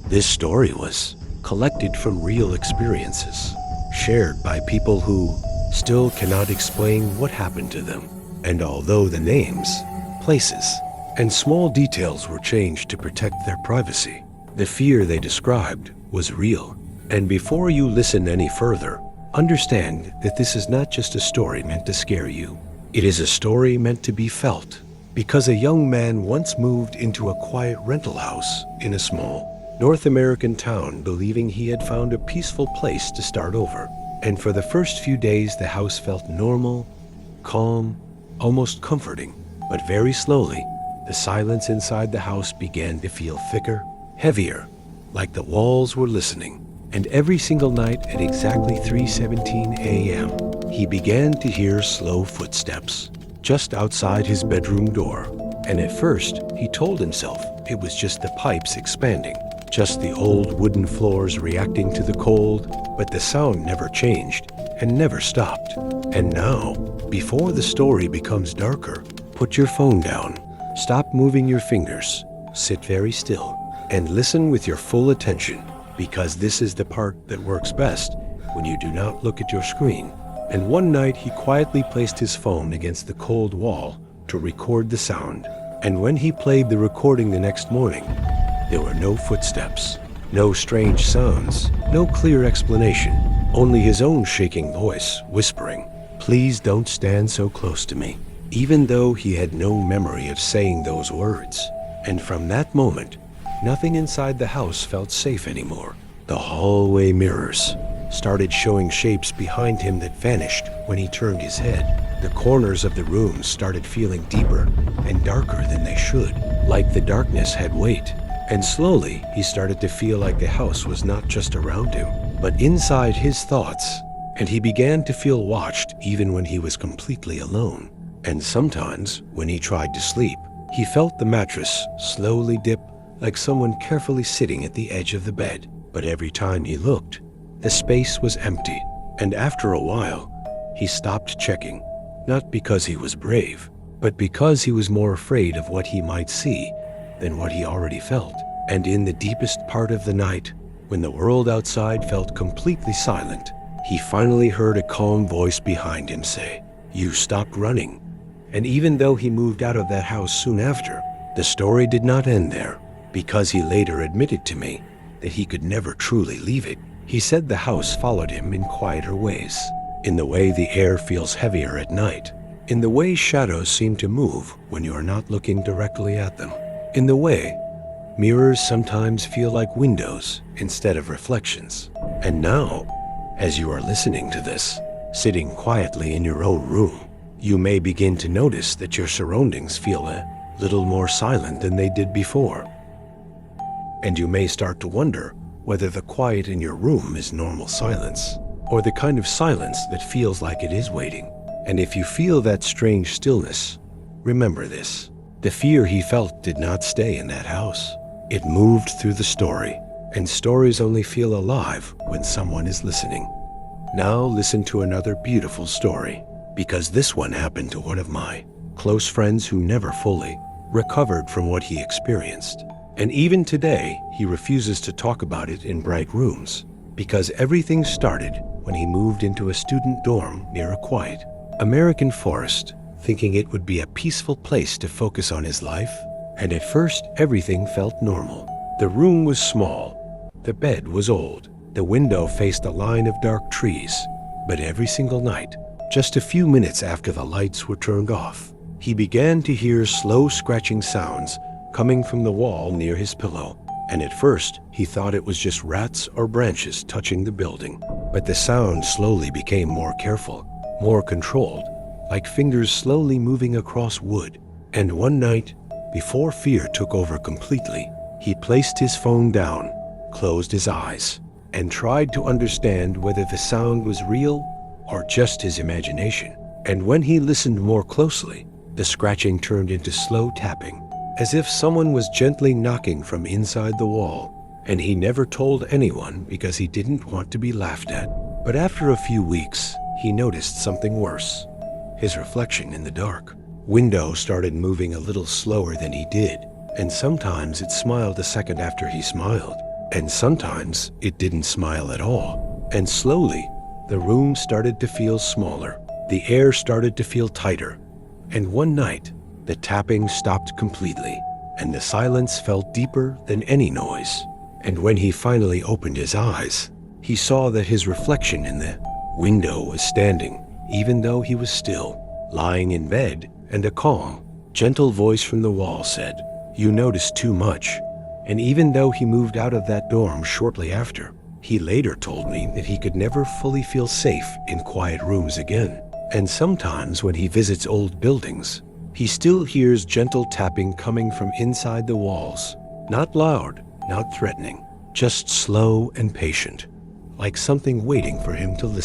This story was collected from real experiences, shared by people who still cannot explain what happened to them. And although the names, places, and small details were changed to protect their privacy, the fear they described was real. And before you listen any further, understand that this is not just a story meant to scare you. It is a story meant to be felt, because a young man once moved into a quiet rental house in a small North American town, believing he had found a peaceful place to start over. And for the first few days, the house felt normal, calm, almost comforting. But very slowly, the silence inside the house began to feel thicker, heavier, like the walls were listening. And every single night at exactly 3:17 a.m., he began to hear slow footsteps just outside his bedroom door. And at first, he told himself it was just the pipes expanding, just the old wooden floors reacting to the cold, but the sound never changed and never stopped. And now, before the story becomes darker, put your phone down, stop moving your fingers, sit very still, and listen with your full attention, because this is the part that works best when you do not look at your screen. And one night he quietly placed his phone against the cold wall to record the sound. And when he played the recording the next morning, there were no footsteps, no strange sounds, no clear explanation, only his own shaking voice whispering, "Please don't stand so close to me," even though he had no memory of saying those words. And from that moment, nothing inside the house felt safe anymore. The hallway mirrors started showing shapes behind him that vanished when he turned his head. The corners of the rooms started feeling deeper and darker than they should, like the darkness had weight. And slowly, he started to feel like the house was not just around him, but inside his thoughts. And he began to feel watched even when he was completely alone. And sometimes, when he tried to sleep, he felt the mattress slowly dip, like someone carefully sitting at the edge of the bed. But every time he looked, the space was empty. And after a while, he stopped checking, not because he was brave, but because he was more afraid of what he might see than what he already felt. And in the deepest part of the night, when the world outside felt completely silent, he finally heard a calm voice behind him say, "You stopped running." And even though he moved out of that house soon after, the story did not end there, because he later admitted to me that he could never truly leave it. He said the house followed him in quieter ways, in the way the air feels heavier at night, in the way shadows seem to move when you are not looking directly at them, in the way mirrors sometimes feel like windows instead of reflections. And now, as you are listening to this, sitting quietly in your own room, you may begin to notice that your surroundings feel a little more silent than they did before. And you may start to wonder whether the quiet in your room is normal silence, or the kind of silence that feels like it is waiting. And if you feel that strange stillness, remember this: the fear he felt did not stay in that house. It moved through the story, and stories only feel alive when someone is listening. Now listen to another beautiful story, because this one happened to one of my close friends who never fully recovered from what he experienced. And even today, he refuses to talk about it in bright rooms, because everything started when he moved into a student dorm near a quiet American forest, thinking it would be a peaceful place to focus on his life. And at first, everything felt normal. The room was small, the bed was old, the window faced a line of dark trees. But every single night, just a few minutes after the lights were turned off, he began to hear slow scratching sounds coming from the wall near his pillow. And at first, he thought it was just rats or branches touching the building. But the sound slowly became more careful, more controlled, like fingers slowly moving across wood. And one night, before fear took over completely, he placed his phone down, closed his eyes, and tried to understand whether the sound was real or just his imagination. And when he listened more closely, the scratching turned into slow tapping, as if someone was gently knocking from inside the wall. And he never told anyone because he didn't want to be laughed at. But after a few weeks, he noticed something worse: his reflection in the dark window started moving a little slower than he did, and sometimes it smiled a second after he smiled, And sometimes it didn't smile at all. And slowly, the room started to feel smaller. The air started to feel tighter. And one night, the tapping stopped completely, and the silence felt deeper than any noise. And when he finally opened his eyes, he saw that his reflection in the window was standing, even though he was still lying in bed, and a calm, gentle voice from the wall said, "You noticed too much." And even though he moved out of that dorm shortly after, he later told me that he could never fully feel safe in quiet rooms again. And sometimes when he visits old buildings, he still hears gentle tapping coming from inside the walls. Not loud, not threatening, just slow and patient, like something waiting for him to listen.